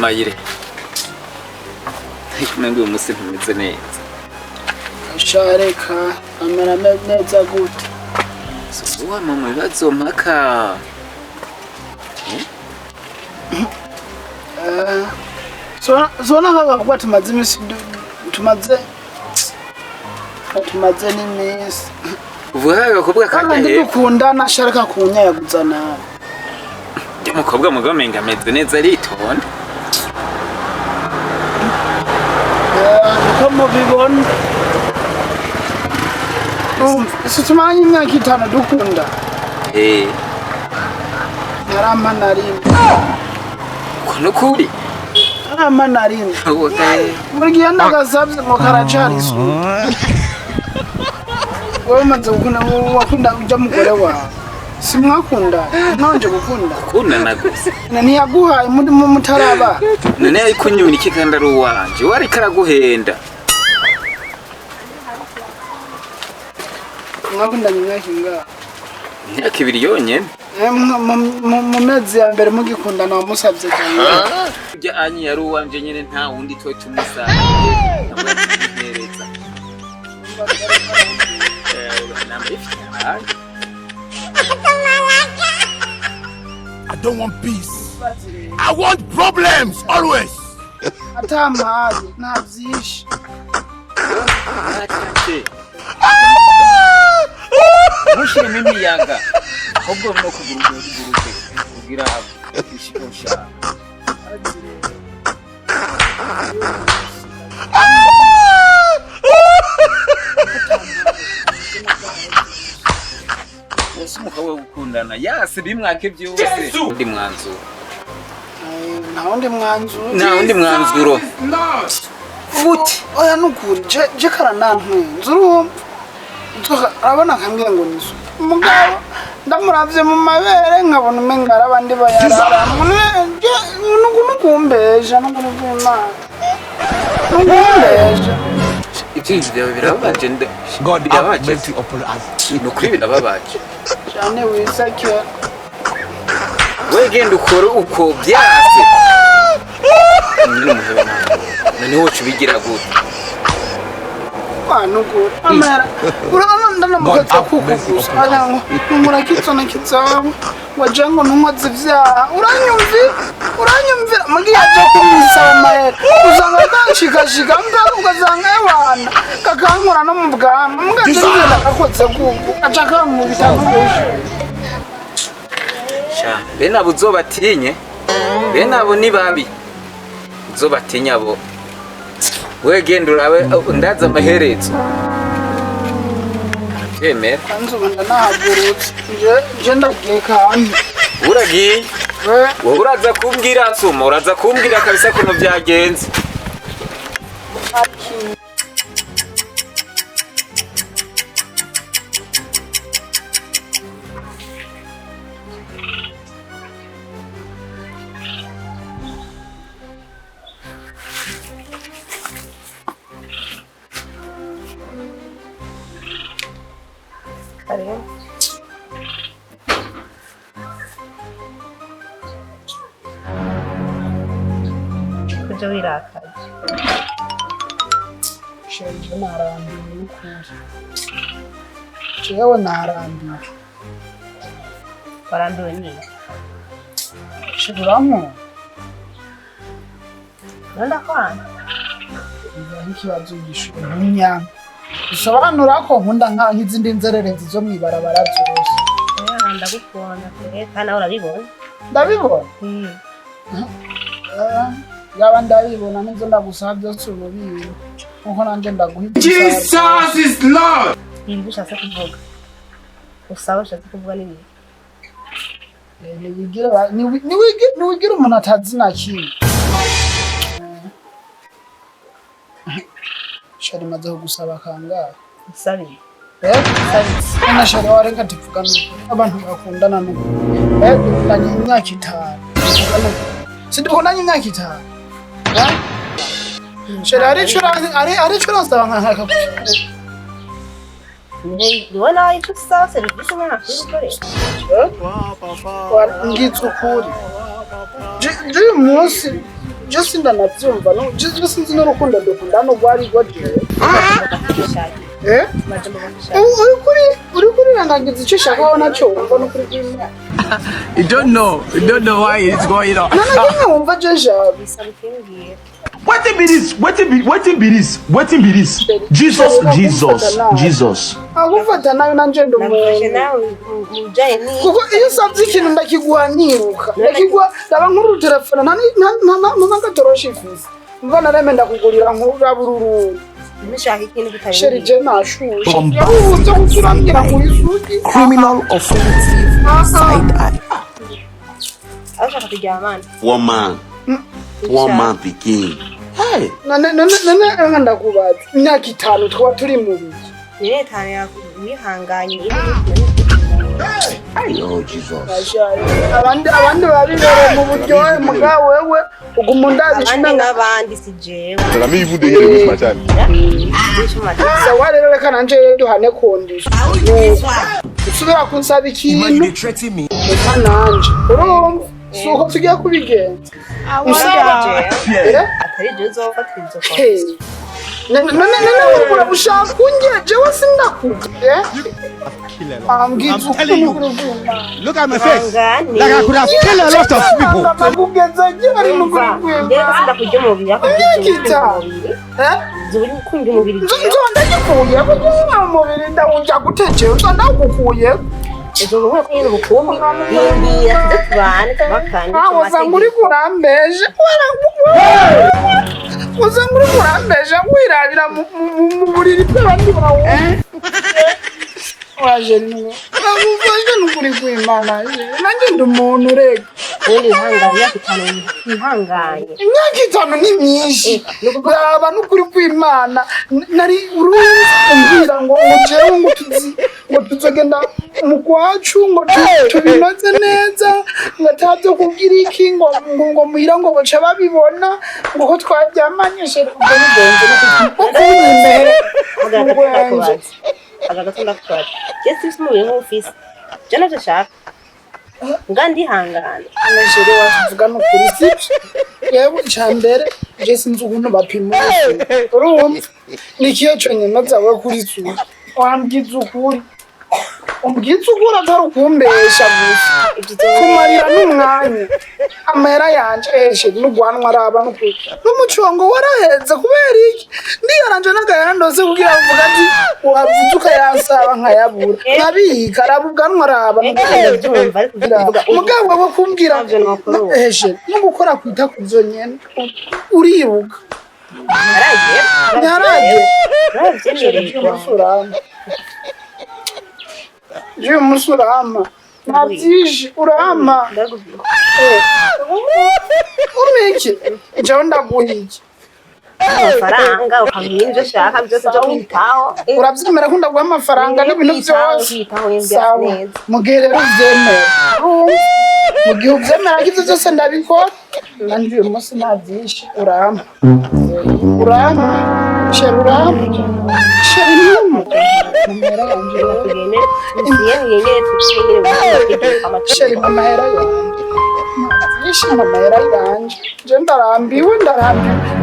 Mayire. Kumenga uyu musi ntumeze neza. Shareka amera neza gute. Suwa mama bibazo mpaka. Zona kaka kuba tumaze imisi tumaze n'imisi. Uvuga kuvuga kandi dukundana shareka kunyayaguza nawe. Umukobwa mugomenga ameze neza aritonda. Niko mubibona. Tumanye imyaka 5 dukunda. Narama narimwe. Kuno kuri? Narama narimwe. Murigiye nagasabye ngo karacari su. Wewe maze wakunda uja mugore wawe. Simwakunda nanje gukunda. Kundana gusa. Ntiyaguhaye mutaraba. None ari kunyura iki kandi ari uwanje. Wari karaguhenda. Mwakunda nyinshi nga. Imyaka 2 yonyene. Mu mezi ya mbere mugikundana wamusabye cyane. Ujya anyi yari uwanje nyene nta wundi twe tumusaba. Namwereza. I don't want peace. I want problems always. Atamazi navyishi. Mushire mimi yaga. Ahubwo no kuguruke kugira ishikosha. Mukawe gukundana yase bimwake byose ndi mwanzu nta undi mwanzuro futi oya nukuri je karanantwe nzuru arabona kambira ngo nizo umugabo ndamuravye mu mabere nkabona umenga arabandi bayarara nukumbeja ibyo byawe birabaje God have mercy upon us. nukuri birababaje cyane wisake wegenda ukora uko byase nani wocu bigira gute nuko amara urabona ndanamukaza kukugusa ayango murakitsona kitsawe wajango ntumwaze vyaha uranyumvira mugiye aje kumusaba mahera uzanga kanshikashika mbaka ukazanga yabana kakankura no mu bwama mugazingenda kakotse kuko acaka mu bitavugusha sha bene abo uzobatinye bene abo ni babi uzobatinya abo wegenda urabe ndaza amaherezo yemera kanzubanda nahagurutse je ndagiye kandi uragiye wowe uraza kumbwira nsoma uraza kumbwira kabisa kuno byagenze Kuja wirakaje. Sheje narambiwe n'ukuri. Jewe narambiwe. Warambiwe nini? Shiguramo. Nanda kwana. Ikibazo gishuye ntunya. Bisobanura ko nkunda nka nk'izindi nzererezi zo mwibarabara byose. Ndagukunda kure kana urabibona. Ndabibona. Yaba ndabibona nizo ndagusabye cy'ububiri. Nkuko nanje ndaguhita. Jesus is Lord. Ibi ushatse kuvuga. Usaba ushatse kuvuga nini? Niwigira umuntu atazi na kimwe. Shari maze gusaba kangahe? Sabi. Sabi. Na shari warenga tuvugana abantu bakundana no. Dukundanye imyaka 5. Sidukundanye imyaka 5. Shari ari cyo nasaba nkaka. Niwe nawe icyo usaba serivisi nkana kuri ngitsukuri. Je munsi just ndanavyumva no just sinzi n'urukundo dukunda no gwari gwaje uri kuri rangagiza icyo shaka wabona cyo wumva no kuri bimwe You don't know why it's going on. nana wumva jeje Wetin be this? Jesus. agufata nayo nanje Nafashe ndumuntu nawe mujaye ni. kuko iyo usabye ikintu ndakigwa niruka ndakigwa ndaba nkuru telefone nagatorosha ifisi mva nareme ndakugurira nk'urabururu Nishaka ikintu sheri kitabiri. je nashushe yabuze gucurangira muri sugi Criminal offensive side eye. Ashaka kuryamana. One man begin. Hey, nane ndakubaza imyaka 5 twaba turi mu biki Ni leta ya wihanganye. oh Jesus. abandi babibere mu buryohe muga wewe uguma ndabisha Abandi n'abandi si jewe. Tell me even dey hear with my child. sawa rero reka nanje duhane kondisha usubira kunsaba ikintu threaten me. reka nanje urumva suko tugiye kubigenza usaba Atari jewe uzofatira izo kwa. none urabushaka ungeje wese ndakuje ambwiza ukuntu Look at my face. Hangane. Like I could have killed a lot of people. nakugeza gari nukuri Njyewe sinda kurya umubiri ako zuri kumva umubiri jewe. ndagikuye kuko umubiri ndawujya gutekera ndawukuye Ejo ngo ko yino bukumbi yindiye tudatubane tabakane. uzanguri kurambeje uzanguri kurambeje wirabira mu buriri bw'abandi bawe waje nagufashe nukuri kw'Imana nanjye ndi umuntu rega Ubundi ihanganye yakitana ihanganye. imyaka 5 ni myinshi baba nukuri kw'Imana nari urumbwira ngo jewe ngo tuzogenda mu kwacu ngo tubinoze neza ngataze kugira iki ngo muhira ngo baca babibona ngo ko twaryamanyeshe ubwo nigenze kunyimere Agagatunda kwaje. Jesi simuye mu office. Jana cyashaka. Ngandi hangana. anajere wavuga nukuri sibyo yewe cyambere je sinzi ukuntu bapima urumva nikiyo cyonyine zawe kuri zuba wambwiza ukuri umbwiza ukuri atari ukumbesha gusa kumarira n'umwanya amahera yanje eshe n'ugwanwa araba nukuri n'umucongo waraheze kubera iki ndiyaranje n'agahera ndose kugira mvuga ati wavuze ukayansaba nkayabura nkabika arabubwanwa araba Ndabyumva ariko kuvuga mugabo wo kumbwira eshe no gukora kwita kuvyo nyene uribuka aragiye. umusurama je umusurama nabyije urama umeke jewe ndaguhije Amafaranga ukamwinja shaka byose byo kwitaho. urabyemera ko ndaguha amafaranga n'ibintu byose Kwitaho yindi sawa neza. mugihe rero ubyemera mu gihe ubyemera ko ibyo byose ndabikora nanjye uyu munsi nabyishe urama sheri urama sheri n'umwe mumera yanjye Tugene yengere tukinyere sheri mamahera yanjye nabyishe mamahera yanjye je ndarambiwe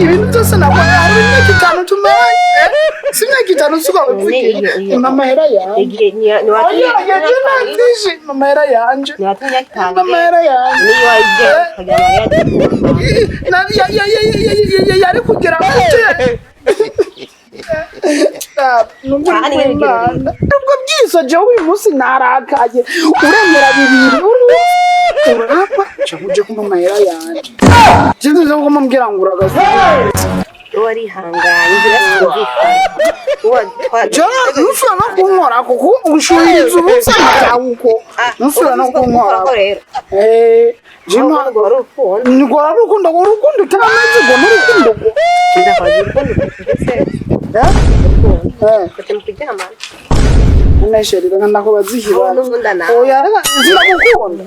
ibintu byose nabaye hari imyaka 5 tumaranye si imyaka 5 suka uvugira mamahera yanjye nabyishe mamahera yanjye Niwatinya kitanga. mamahera yanjye Niyo wajye kujya Maria. yari kugira gute nubwo byiso jewe uyu munsi narakaye uremera bibiri urapa uje kumpa amahera yanjye sinzi zo kumubwira ngo uragaza Wari hanganye zirasubika. nusura no kunkora kuko ushuhiriza ubusa uko nusura no kunkora jima ngora urukundo utameze ngo n'urukundo ngo Nesherira ngandako bazihira. Oya zindagukunda.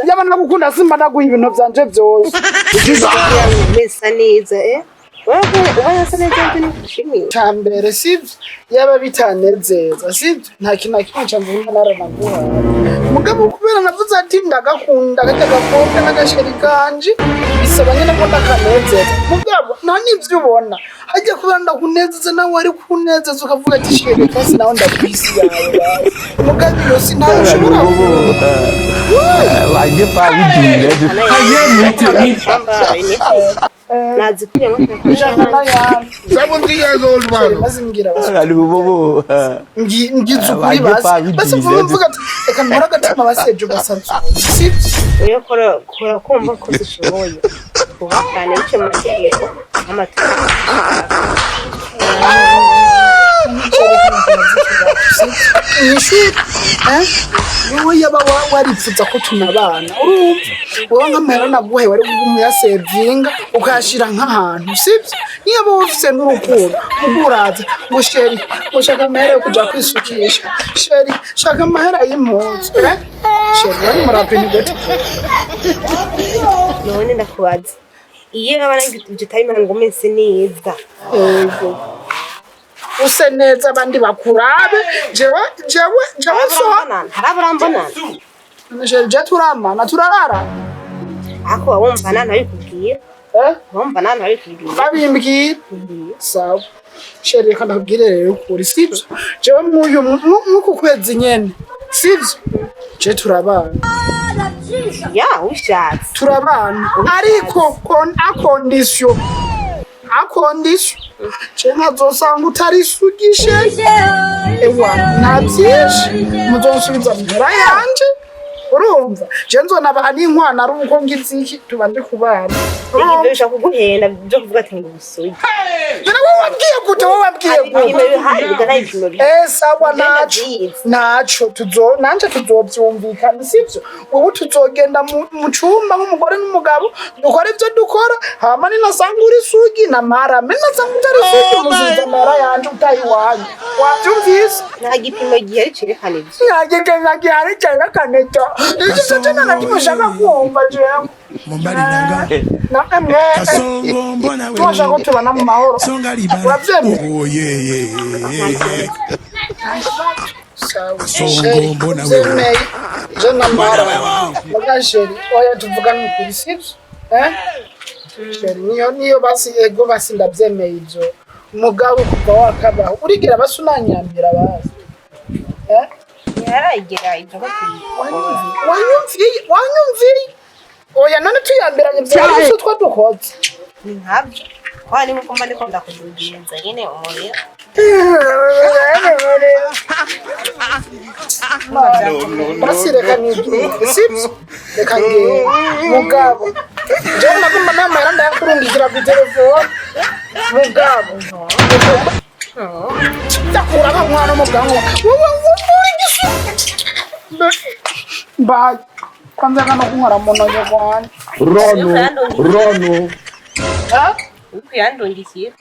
Yaba nagukunda simba naguha ibintu byanje byose. Mesa neza ubona se neza ndi nikushimiye cyambere sivyo yaba bitanezeza sivyo nta kintu kimwe cyamvuye naranaguha mugabo kubera navuze ati ndagakunda gakunda n'agasheri kanje bisaba nyine ko ndakanezeza mugabo nta nivyo ubona hajya kubera ndakunezeza nawe ari kunezeza ukavuga ati sheri kasi nawe ndakwisi yawe mugabo iyo sinayo ushobora Wajye pabitinga. nazikwiye mu ijana ya 70 years old man. mazingira Ali bobo. ngize ukuri basi mvuga ati reka nkora agatima baseje ugasanzwe sivyo iyo kora kumva ko zishoboye kuba cyane bice mu mategeko n'amategeko wowe yaba waripfuza ko tunabana urumva wowe nk'amahera naguhe wari umuyasevinga ukayashira nk'ahantu sibyo niyo wowe ufise n'urukundo uguraza ngo sheri ushaka amahera yo kuja kwisukisha sheri shaka amahera y'impunzi sheri wari murapini gute none ndakubaza iyo abana ngitayimana ngo mense neza yego use neza abandi bakurabe jewe so haraburambonana je turamana turarara ako wumva nana bikubwira wumva nana bikubwira babimbwira sawa sheri reka ndakubwire rero kuri sivyo jewe muyu nuko kwezi nyene sivyo je turabana ya ushatse turabana ariko akondisyo je nkazosanga utarisugishe ewa ntabyinshi muzonsubiza mpera yanje urumva je nzonabaha n'inkwana ari uko ngiziki tuba ndi kubana ibyo bishaka kuguhenda byo kuvuga ati ngo ubusugi wowe wabwiye gute sawa naco nanje tuzovyumvikana sivyo wowe tuzogenda mu cumba nk'umugore n'umugabo dukora ivyo dukora hama ninasanga uri sugi na marame nasanga utari sugi muzuza amara yanje utayi wanyu wavyumvise nta gipimo gihari cerekana ivyo nta gihari cerekana ivyo ivyo cyo nanakimushaka kumva jewe Mumbari nanga. namwe Kasongo mbona wewe. tuwashaka kutubana mu mahoro Songa libana. uravyemeye Oh yeah. Sheri, mbona wewe. zemeye je namara muga sheri oya tuvugana ukuri sivyo sheri niyo basi ego basi ndavyemeye ivyo mugabo kuva wakabaho urigira basi unanyambira basi yarayigera ivyo ko wanyumviye oya none tuyambiranye vyari twa dukoze ni nkabyo kwani nkuko mba ndiko ndakudugenza nyene umuriro basi reka nigire sivyo reka ngende mugabo jewe nagomba namahera ndayakurungikira ku telefone mugabo ndakura nk'umwana w'umugabo uri gisu mbaye kwanza kana kunkora munoyo bwana Rono. ukuyandungikira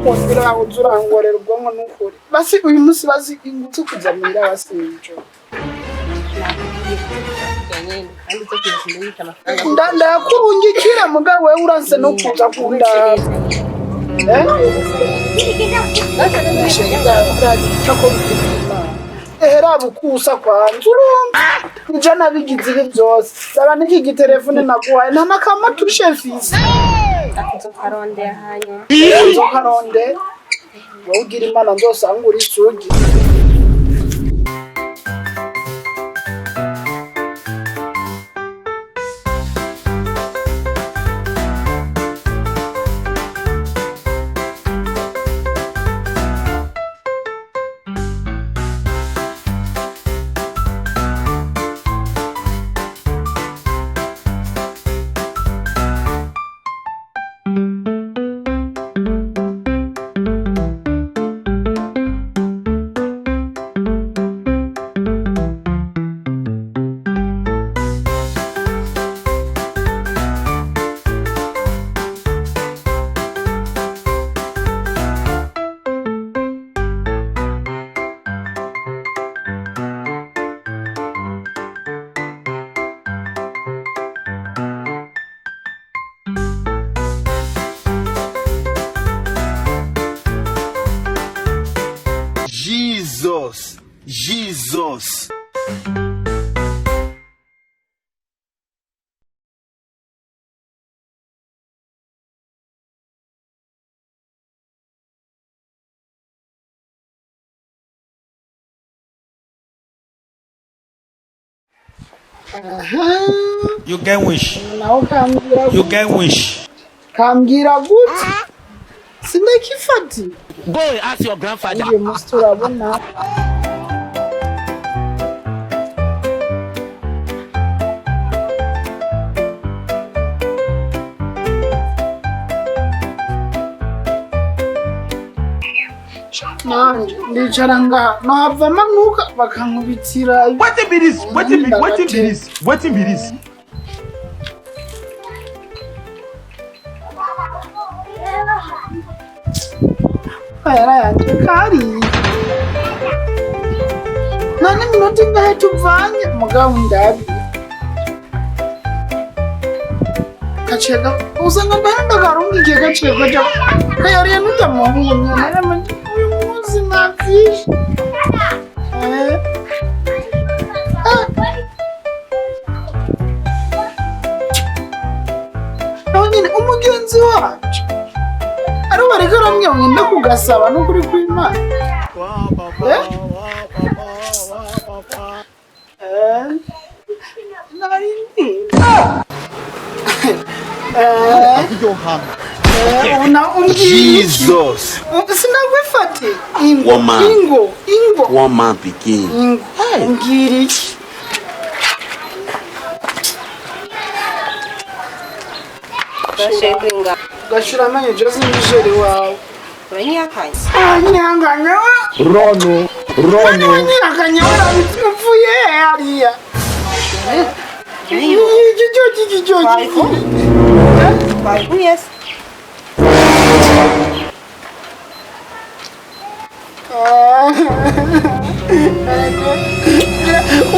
wongera uzurangorera ubwonko n'ukuri basi uyu munsi bazi ingutsu kuzamira basinjo ndakurungikira mugabo wewe uranse no kuza kunda ehera bukusa kwanza urumva nje nabigize ibi byose daba niki gitelefone naguhaye nta nakama tushe fisi akaronde hanyuma karonde wowe ugira imana nzosanga uri sugi You can wish. Nawe kambwira You can wish. kambwira gute sindakifati Go and ask your grandfather. uyu munsi turabona nanje ndicara ngaha nohava manuka bakankubitira What be this? What be this? What be this? Era yanjye kari none minota ingahe tuvanye mugabo ndabi kachega usanga mbere ndagarunga igihe gachego ja kayariye nutamuhunye narama uyu munsi navyishe none umugenzi wacu ari bareka ramwe mwenda kugasaba no kuri kwimana Jesus. Sinagwifate Woman. ingo Woman begin. ngiri Bashenga. gashira amenyo Jose Nigeri wawe Uranyakanye. nyanganya Rono. nyanganya urabipfuye hariya Yes.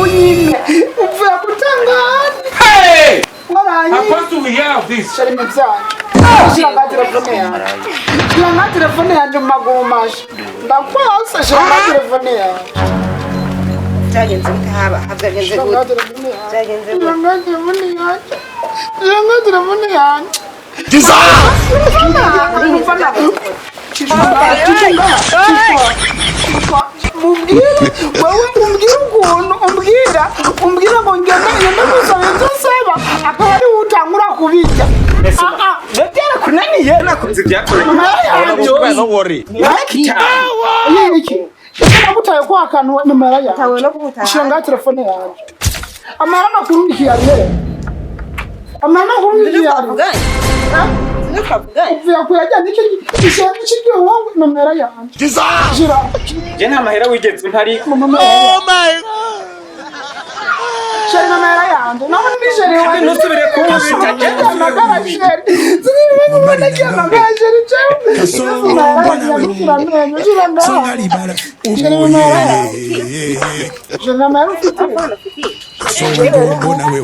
unyime upfuye kutangana Hey! waranyi How do we hear of this? shari mbyana shira telefone yanjye mu maguru masha ndakwasa shira telefone yanjye Cyagenze gute haba habyagenze gute Cyagenze gute telefone yanjye umbwira ngo ngende gusaba ibyo nsaba akaba ari utangura kubijya byera kunaniye Nakoze ibyakorewe. Don't worry. nagutaye kwa kantu nimero yawe Tawe no kubuta shanga telefone yanjye amara makuru ndikiyariye amara makuru ndikiyariye uvuye kuyajya n'icyo gishyira n'icyo wowe nomero yanjye jira Je nta mahera wigeze ntari. Oh my God. shira nomero yanjye nawe nijere wawe Nusubire kumbita. magara shira zini mubona cyo magara shira cyo Somebody better. jira nomero ufite So we go on away.